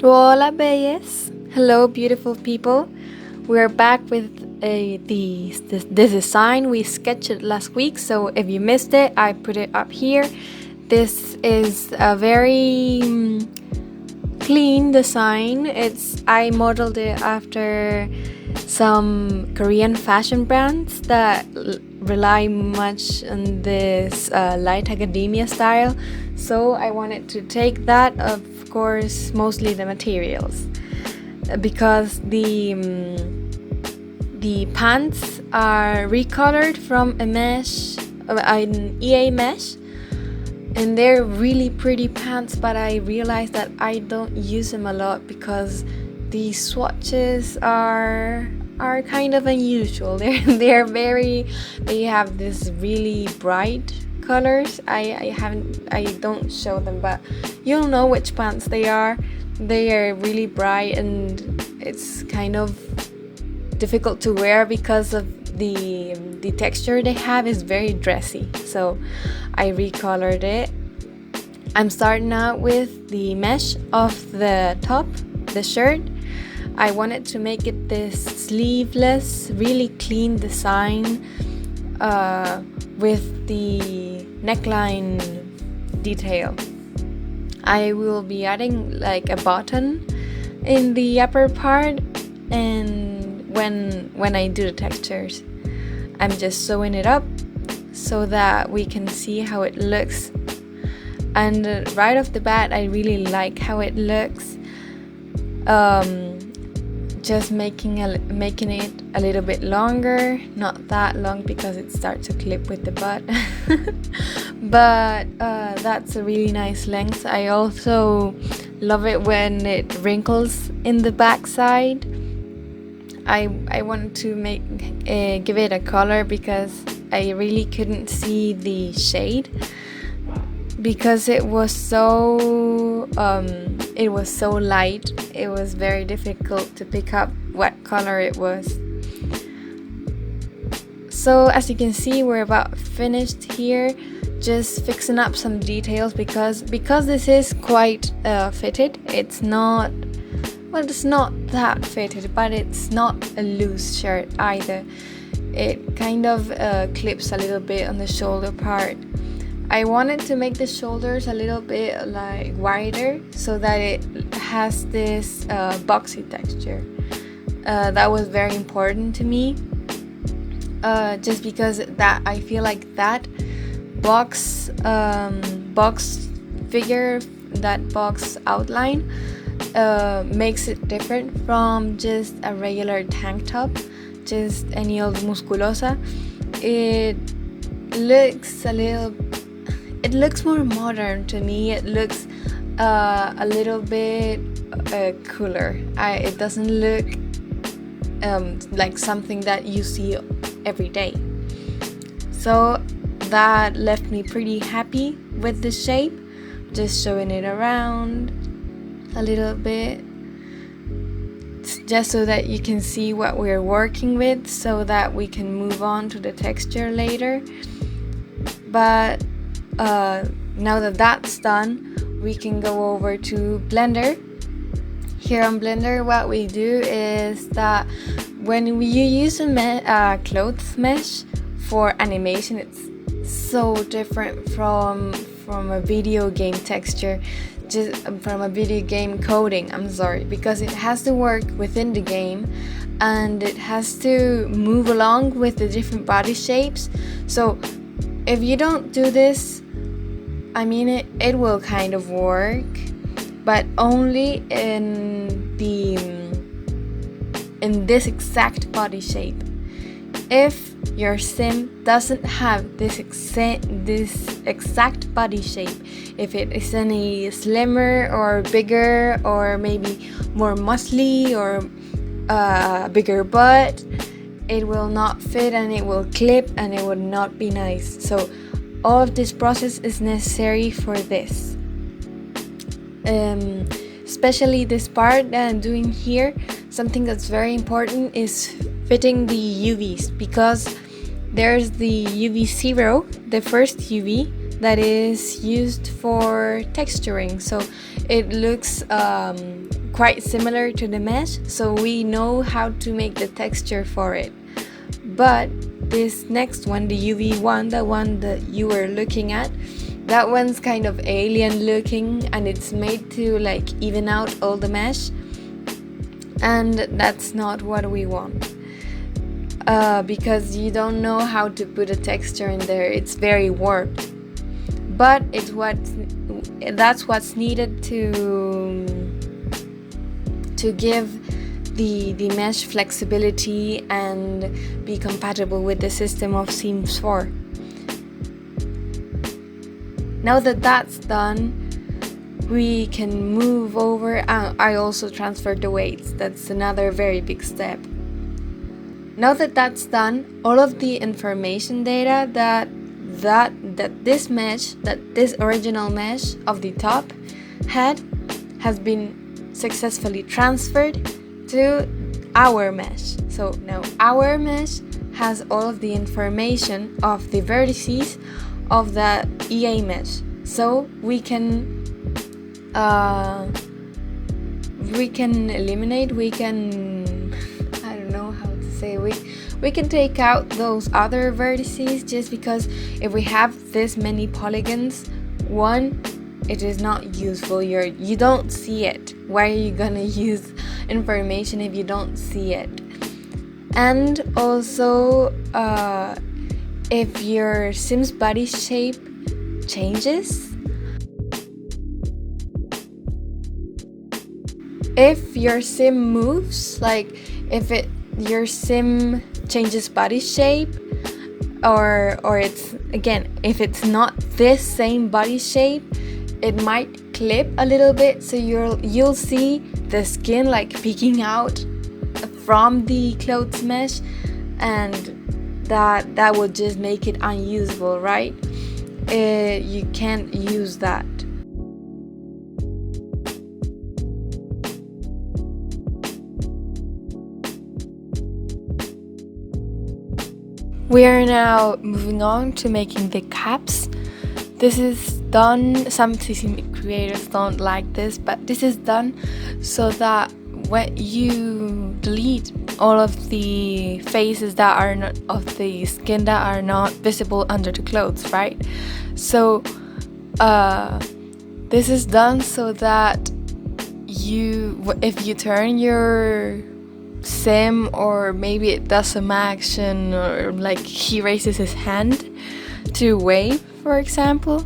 Hola, bellas. Hello, beautiful people. We're back with this design we sketched last week. So if you missed it, I put it up here. This is a very clean design. I modeled it after some Korean fashion brands that rely much on this light academia style. So I wanted to take that, of course, mostly the materials, because the pants are recolored from a mesh, an EA mesh, and they're really pretty pants, but I realized that I don't use them a lot because the swatches are kind of unusual. They have this really bright colors. I don't show them, but you'll know which pants they are. They are really bright and it's kind of difficult to wear because of the texture they have is very dressy. So I recolored it. I'm starting out with the mesh of the top, the shirt. I wanted to make it this sleeveless, really clean design with the neckline detail. I will be adding like a button in the upper part, and when I do the textures, I'm just sewing it up so that we can see how it looks. And right off the bat, I really like how it looks. Just making it a little bit longer, not that long because it starts to clip with the butt. But that's a really nice length. I also love it when it wrinkles in the back side. I wanted to give it a color because I really couldn't see the shade because it was so light. It was very difficult to pick up what color it was. So as you can see, we're about finished here, just fixing up some details because this is quite fitted. It's not that fitted, but it's not a loose shirt either. It kind of clips a little bit on the shoulder part. I wanted to make the shoulders a little bit like wider so that it has this boxy texture. That was very important to me, just because that I feel like that box figure, that box outline makes it different from just a regular tank top, just any old musculosa. It looks more modern to me. It looks a little bit cooler. It doesn't look like something that you see every day. So that left me pretty happy with the shape. Just showing it around a little bit, just so that you can see what we're working with, so that we can move on to the texture later. But now that that's done, we can go over to Blender. Here on Blender, what we do is that when you use a clothes mesh for animation, it's so different from a video game texture, just from a video game coding, because it has to work within the game and it has to move along with the different body shapes. So if you don't do this, I mean, it will kind of work, but only in this exact body shape. If your sim doesn't have this exact body shape, if it is any slimmer or bigger or maybe more muscly or bigger butt, it will not fit and it will clip and it will not be nice. So all of this process is necessary for this. Especially this part that I'm doing here, something that's very important is fitting the UVs, because There's the UV0, the first UV that is used for texturing. So it looks quite similar to the mesh, so we know how to make the texture for it. But this next one, the UV1, the one that you were looking at, that one's kind of alien looking, and it's made to like even out all the mesh, and that's not what we want. Because you don't know how to put a texture in there. It's very warped, but that's what's needed to give the mesh flexibility and be compatible with the system of Sims 4. Now that that's done, we can move over. I also transferred the weights. That's another very big step. Now that that's done, all of the information data that this original mesh of the top had has been successfully transferred to our mesh. So now our mesh has all of the information of the vertices of the EA mesh. So we can eliminate, I don't know how to say, we can take out those other vertices, just because if we have this many polygons, one, it is not useful. You don't see it. Why are you gonna use information if you don't see it? And also, if your Sim's body shape changes, if your Sim moves, like if your Sim changes body shape, or it's, again, if it's not this same body shape, it might clip a little bit, so you'll see the skin like peeking out from the clothes mesh, and that will just make it unusable, right? You can't use that. We are now moving on to making the caps. This is done, some CC creators don't like this, but this is done so that when you delete all of the faces that are not of the skin that are not visible under the clothes, right? So this is done so that if you turn your Sim, or maybe it does some action, or like he raises his hand to wave, for example,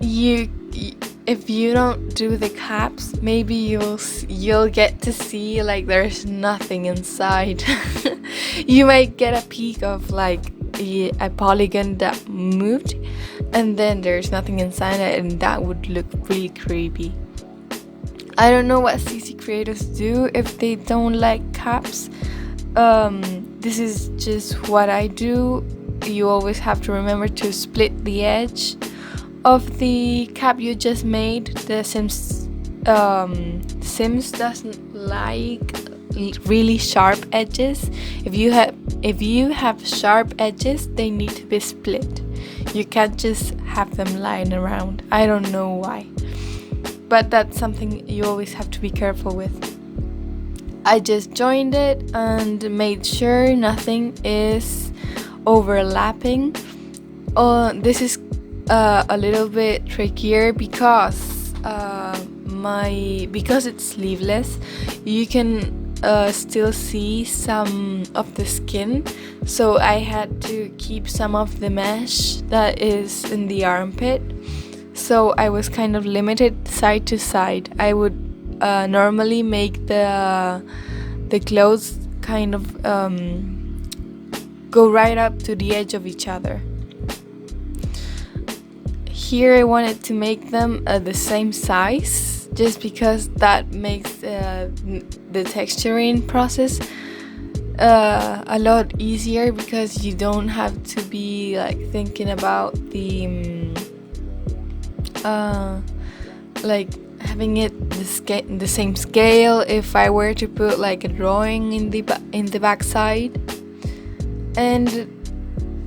if you don't do the caps, maybe you'll get to see like there's nothing inside. You might get a peek of like a polygon that moved, and then there's nothing inside it, and that would look really creepy. I don't know what CC creators do if they don't like caps. This is just what I do. You always have to remember to split the edge of the cap you just made. The Sims doesn't like really sharp edges. If you have sharp edges, they need to be split. You can't just have them lying around. I don't know why, but that's something you always have to be careful with. I just joined it and made sure nothing is overlapping. This is a little bit trickier because it's sleeveless, you can still see some of the skin, so I had to keep some of the mesh that is in the armpit. So I was kind of limited side to side. I would normally make the clothes kind of go right up to the edge of each other. Here I wanted to make them the same size, just because that makes the texturing process a lot easier, because you don't have to be like thinking about the like having it the same scale if I were to put like a drawing in the back side. And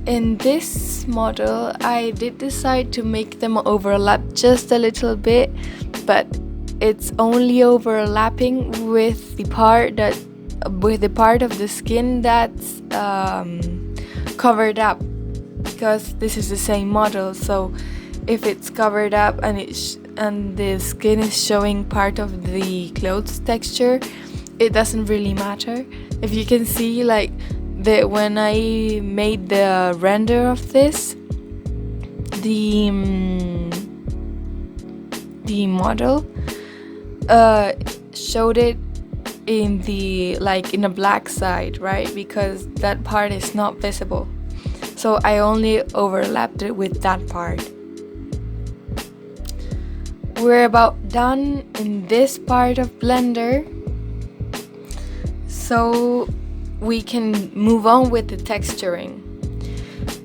in this model, I did decide to make them overlap just a little bit, but it's only overlapping with the part of the skin that's covered up, because this is the same model. So if it's covered up and the skin is showing part of the clothes texture, it doesn't really matter. If you can see, like, when I made the render of this, the model showed it in a black side, right? Because that part is not visible. So I only overlapped it with that part. We're about done in this part of Blender, so we can move on with the texturing.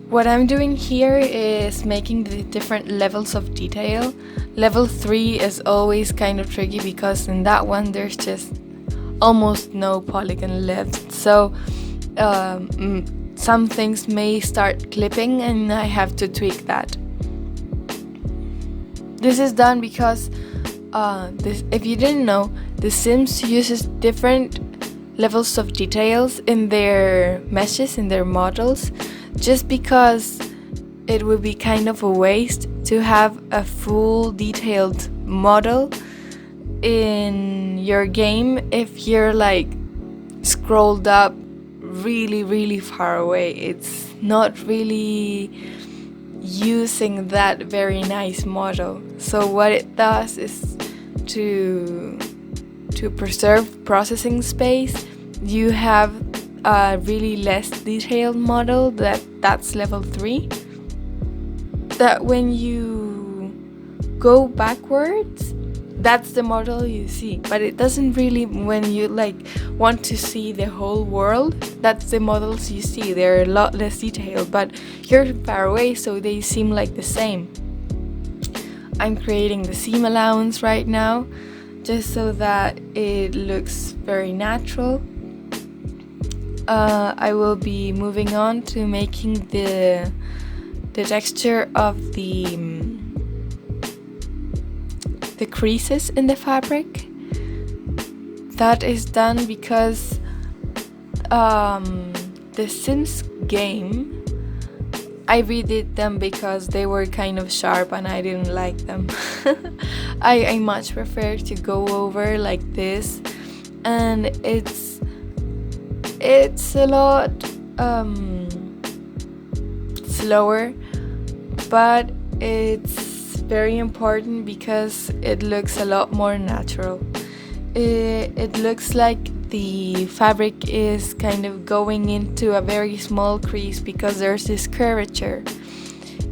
What I'm doing here is making the different levels of detail. Level 3 is always kind of tricky because in that one there's just almost no polygon left. So some things may start clipping and I have to tweak that. This is done because if you didn't know, The Sims uses different levels of details in their meshes, in their models, just because it would be kind of a waste to have a full detailed model in your game if you're like scrolled up really far away. It's not really using that very nice model. So what it does is to preserve processing space, you have a really less detailed model that's level 3, that when you go backwards, that's the model you see. But it doesn't really, when you like want to see the whole world, that's the models you see. They're a lot less detailed, but you're far away, so they seem like the same. I'm creating the seam allowance right now, just so that it looks very natural. I will be moving on to making the texture of the creases in the fabric. That is done because the Sims game, I redid them because they were kind of sharp and I didn't like them. I much prefer to go over like this, and it's a lot slower, but it's very important because it looks a lot more natural. It looks like the fabric is kind of going into a very small crease because there's this curvature.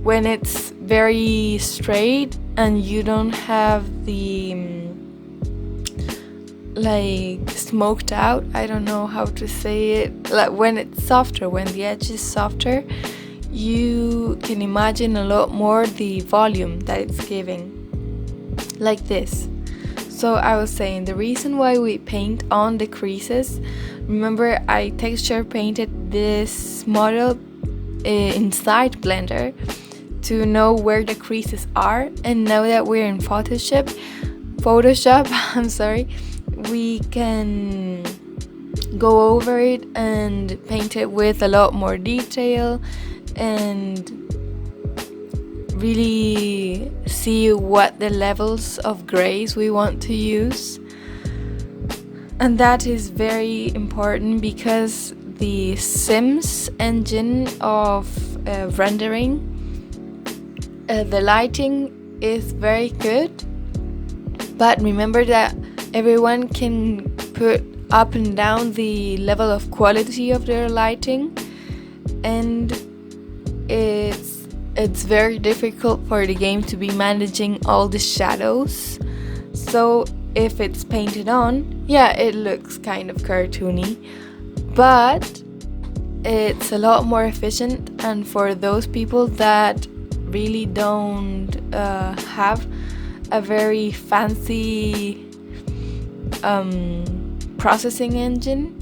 When it's very straight and you don't have the like smoked out, I don't know how to say it, like when it's softer, when the edge is softer, you can imagine a lot more the volume that it's giving, like this. So I was saying, the reason why we paint on the creases, remember I texture painted this model inside Blender to know where the creases are, and now that we're in Photoshop, I'm sorry, we can go over it and paint it with a lot more detail and really see what the levels of grays we want to use. And that is very important because the Sims engine of rendering, the lighting is very good, but remember that everyone can put up and down the level of quality of their lighting, and it's very difficult for the game to be managing all the shadows. So if it's painted on, yeah, it looks kind of cartoony, but it's a lot more efficient. And for those people that really don't have a very fancy processing engine,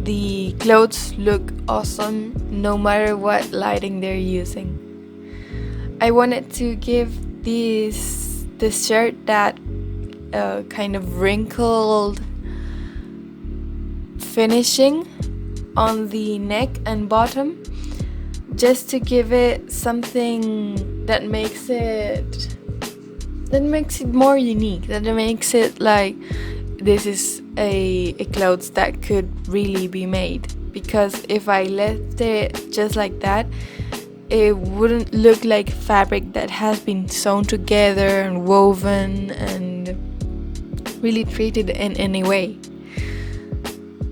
the clothes look awesome no matter what lighting they're using. I wanted to give this shirt that kind of wrinkled finishing on the neck and bottom, just to give it something that makes it more unique, that makes it like this is a clothes that could really be made. Because if I left it just like that, it wouldn't look like fabric that has been sewn together and woven and really treated in any way.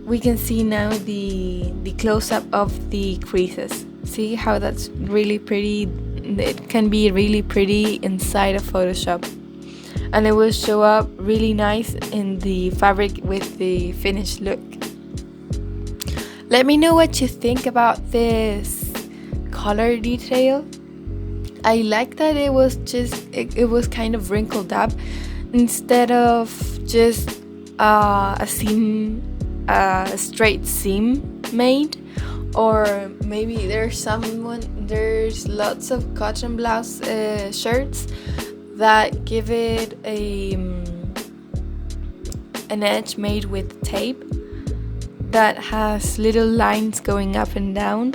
We can see now the close-up of the creases. See how that's really pretty? It can be really pretty inside of Photoshop, and it will show up really nice in the fabric with the finished look. Let me know what you think about this color detail. I like that it was kind of wrinkled up instead of just a straight seam made. Or maybe there's lots of cotton blouse shirts that give it an edge made with tape that has little lines going up and down.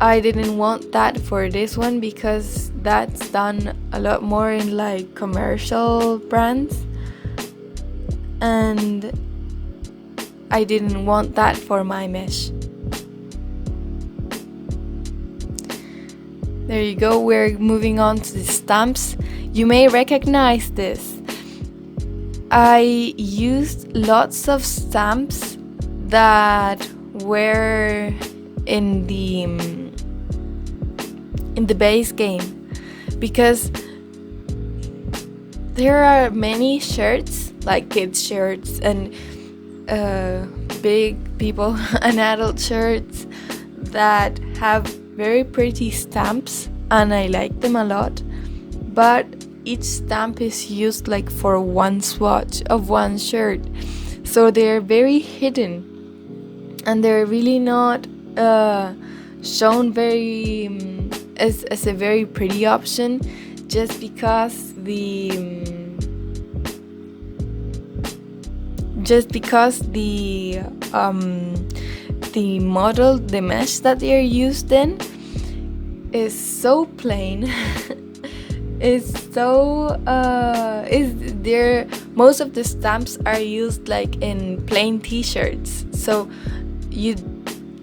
I didn't want that for this one because that's done a lot more in like commercial brands, and I didn't want that for my mesh. There you go, we're moving on to the stamps. You may recognize this. I used lots of stamps that were in the base game, because there are many shirts, like kids shirts and big people and adult shirts that have very pretty stamps, and I like them a lot, but each stamp is used like for one swatch of one shirt, so they're very hidden and they're really not shown very as a very pretty option, just because the model, the mesh that they're used in is so plain. Most of the stamps are used like in plain t-shirts, so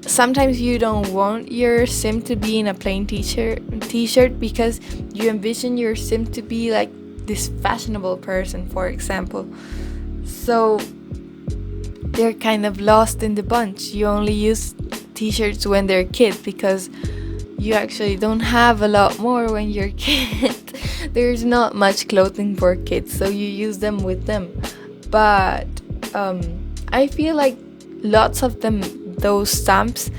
sometimes you don't want your sim to be in a plain t-shirt because you envision your sim to be like this fashionable person, for example. So they're kind of lost in the bunch. You only use t-shirts when they're kids because you actually don't have a lot more when you're a kid. There's not much clothing for kids, so you use them with them. But I feel like lots of those stamps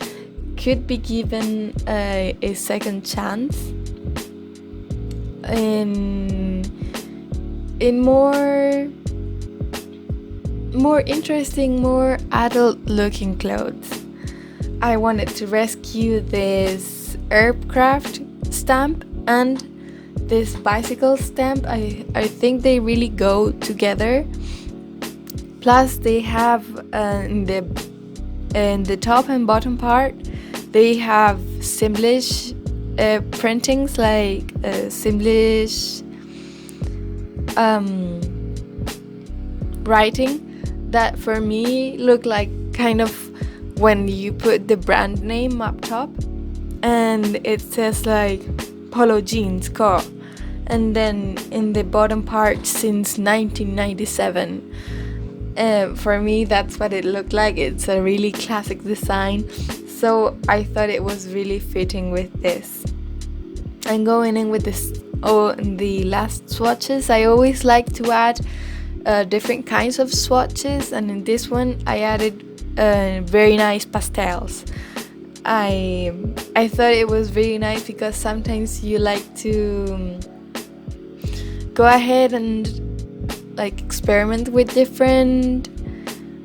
could be given a second chance in more interesting, more adult looking clothes. I wanted to rescue this aircraft stamp and this bicycle stamp. I think they really go together. Plus they have in the top and bottom part, they have Simlish printings, like Simlish writing that for me look like kind of when you put the brand name up top and it says like Polo Jeans Co. And then in the bottom part, since 1997. For me, that's what it looked like. It's a really classic design, so I thought it was really fitting with this. I'm going in with the last swatches. I always like to add different kinds of swatches, and in this one I added very nice pastels. I thought it was very nice because sometimes you like to go ahead and like experiment with different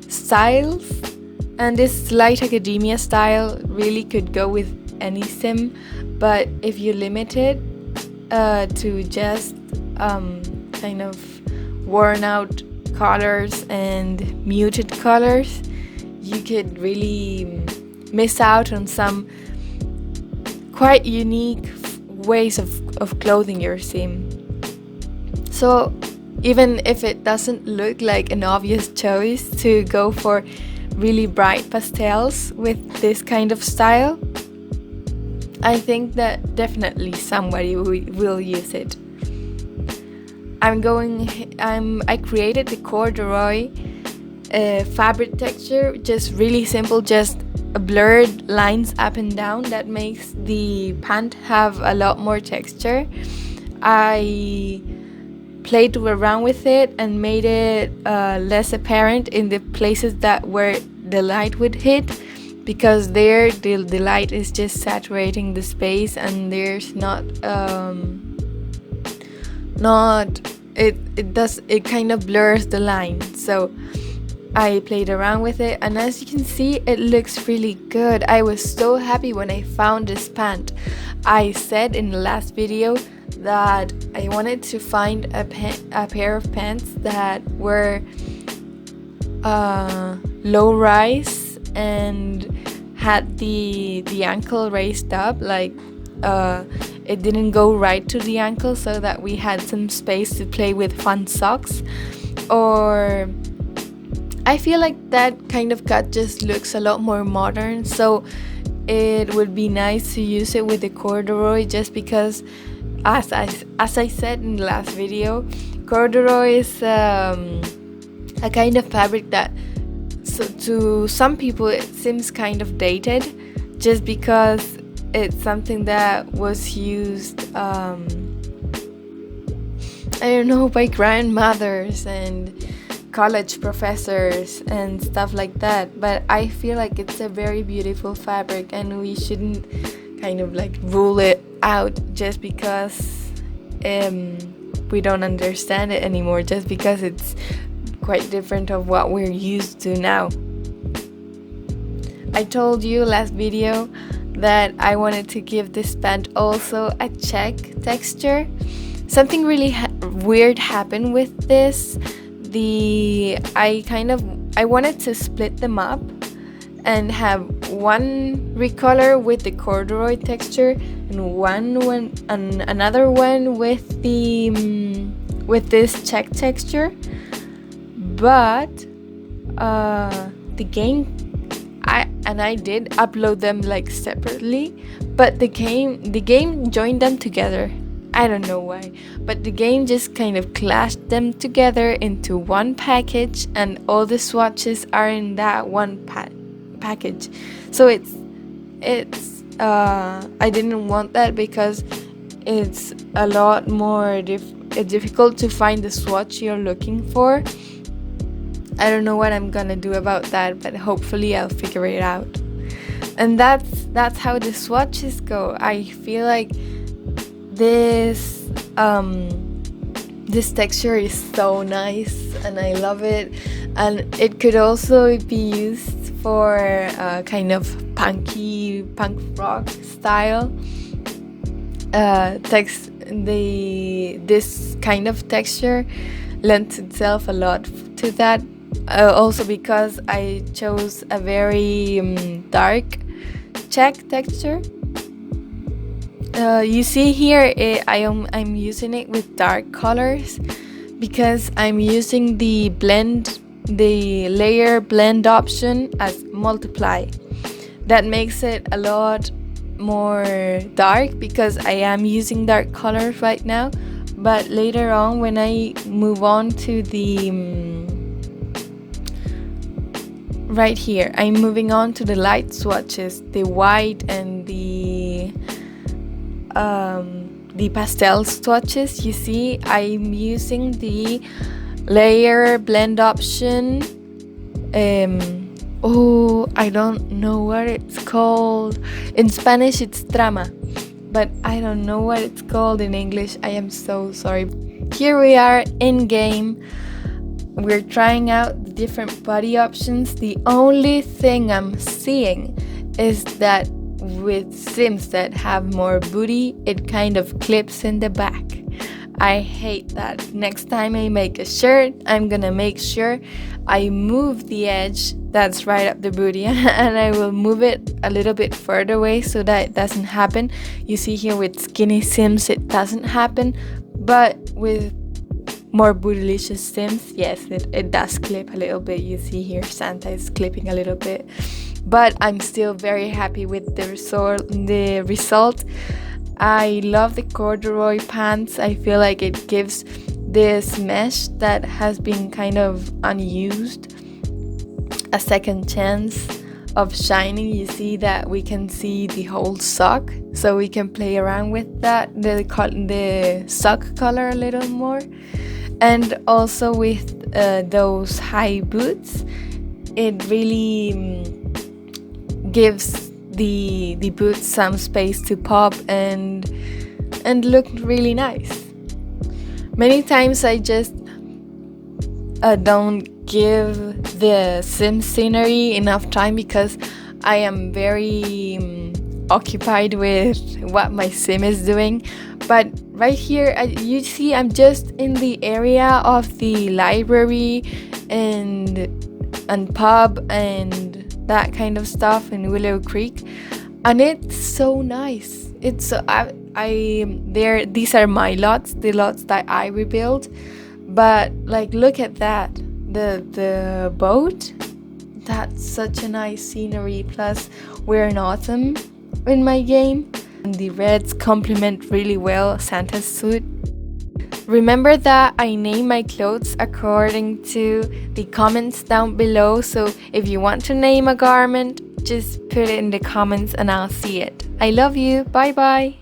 styles And this light academia style really could go with any sim, but if you limit it to just kind of worn out colors and muted colors, you could really miss out on some quite unique ways of clothing your sim. So even if it doesn't look like an obvious choice to go for really bright pastels with this kind of style, I think that definitely somebody will use it. I created the corduroy fabric texture, just really simple, just blurred lines up and down that makes the pant have a lot more texture. I played around with it and made it less apparent in the places that where the light would hit, because there the light is just saturating the space and there's it kind of blurs the line. So I played around with it, and as you can see, it looks really good. I was so happy when I found this pant. I said in the last video that I wanted to find a pair of pants that were low rise and had the ankle raised up, like it didn't go right to the ankle, so that we had some space to play with fun socks. Or I feel like that kind of cut just looks a lot more modern, so it would be nice to use it with the corduroy, just because as I said in the last video, corduroy is a kind of fabric that to some people it seems kind of dated, just because it's something that was used I don't know, by grandmothers and college professors and stuff like that. But I feel like it's a very beautiful fabric, and we shouldn't kind of like rule it out just because we don't understand it anymore, just because it's quite different of what we're used to now. I told you last video that I wanted to give this pant also a check texture. Something really weird happened with this. I wanted to split them up and have one recolor with the corduroy texture and another one with this check texture, but the game I did upload them like separately, but the game joined them together. I don't know why, but the game just kind of clashed them together into one package, and all the swatches are in that one package. So it's I didn't want that, because it's a lot more difficult to find the swatch you're looking for. I don't know what I'm gonna do about that, but hopefully I'll figure it out. And that's how the swatches go. I feel like this texture is so nice, and I love it. And it could also be used for kind of punk rock style. This kind of texture lends itself a lot to that. Also because I chose a very dark check texture. You see here, I'm using it with dark colors because I'm using the layer blend option as multiply. That makes it a lot more dark because I am using dark colors right now. But later on, when I move on to the right here, I'm moving on to the light swatches, the white and the pastel swatches. You see, I'm using the layer blend option. I don't know what it's called. In Spanish it's trama, but I don't know what it's called in English. I am so sorry. Here we are in game. we're trying out the different body options. The only thing I'm seeing is that with Sims that have more booty, it kind of clips in the back. I hate that. Next time I make a shirt, I'm gonna make sure I move the edge that's right up the booty and I will move it a little bit further away so that it doesn't happen. You see here with skinny Sims it doesn't happen, but with more bootylicious Sims, yes, it does clip a little bit. You see here Santa is clipping a little bit, but I'm still very happy with the result. I love the corduroy pants. I feel like it gives this mesh that has been kind of unused a second chance of shining. You see that we can see the whole sock, so we can play around with that, the sock color a little more. And also with those high boots, it really gives the boots some space to pop and look really nice. Many times I just don't give the sim scenery enough time because I am very occupied with what my sim is doing. But right here, you see I'm just in the area of the library and pub and that kind of stuff in Willow Creek, and it's so nice. It's these are my lots, the lots that I rebuilt. But like, look at that, the boat. That's such a nice scenery. Plus we're in autumn in my game, and the reds complement really well Santa's suit. Remember that I name my clothes according to the comments down below, so if you want to name a garment, just put it in the comments and I'll see it. I love you. Bye bye.